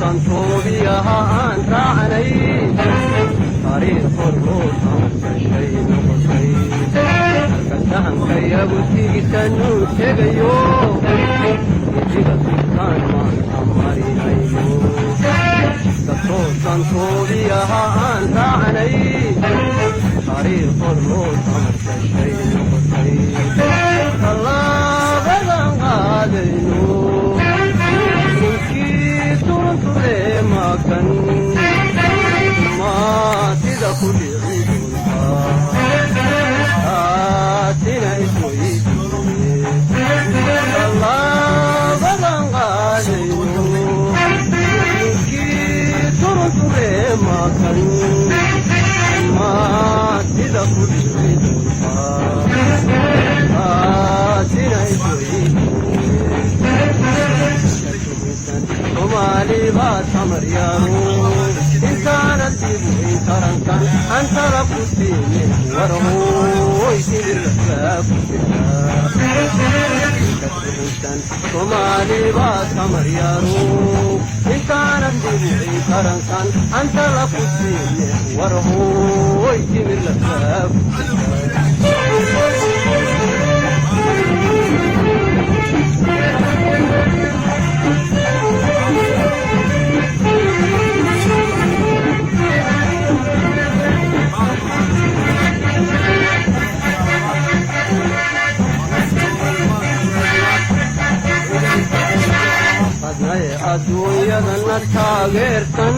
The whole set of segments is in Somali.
santuubiyaha aan raacnay taariikh hormuudaan gashay noqotay halka sahankayagu tigisanuu tegayo idiga sultaan maanta marinayno dadkoo santuubiyaha aan raacnay taariikh hormuudaan gashay noqotay tallaabadan qaadayno makan maatida ku dhici doontaa aatina isweydiine tallaabadan qaadayno ninkii turunture makan maatida ku dhici doontaa aatina isweydiine Somaliba tamaryaru insana tibu tarankan antara putine warho isilafafita Somaliba tamaryaru insana tibu tarankan antara putine warho adduunyadana taageertan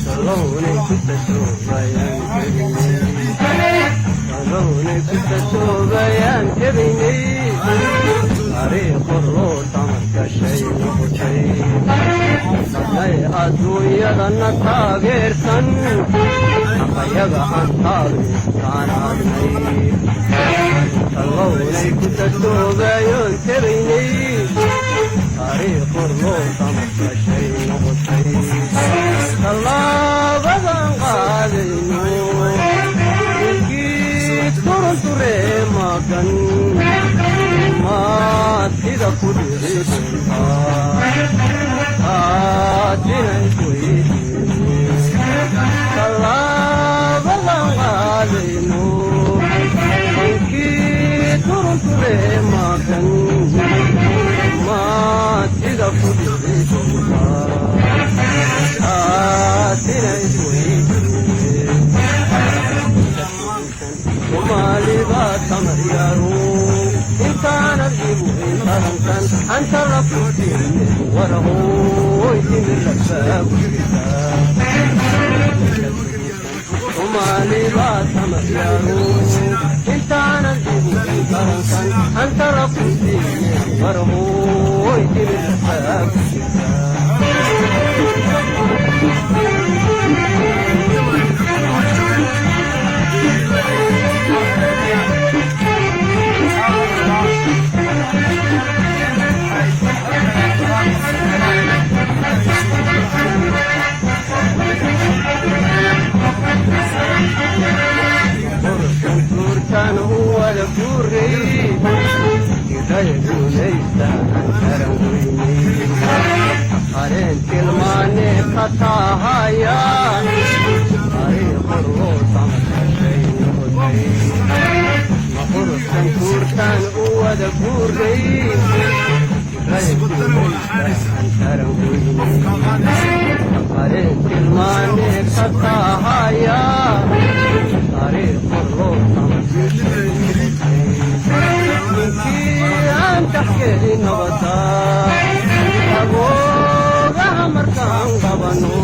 salownay ku tasoobayaan tebaynay taariikh horloo tamar gashay noqotay hadnay adduunyadana taageertan aqayaga aan taageertaan adnay salownay ku tasoobayoon tebaynay taariikh horloo tamar gashay noqotay tallaabadan qaadayno ninkii turunture magan maatida ku dhici doontaa aatina isweydiine tallaabadan qaadayno ninkii turunture magan maatida ku dhici doontaa aatina isweydiine Somaliba tamaryaru intaana dibu intarankan anta la putine warho isilafafita Somaliba tamaryaru intaana dibu intarankan anta la putine warho isilafafita Kurtan huwa la kurri kidaya gulaysta karawini aren kilmane katahaya are horro tamashay hoday kurtan huwa la kurri kidaya gulaysta karawini aren kilmane katahaya are horro تحكي نبتا أبوغا مركان غبنو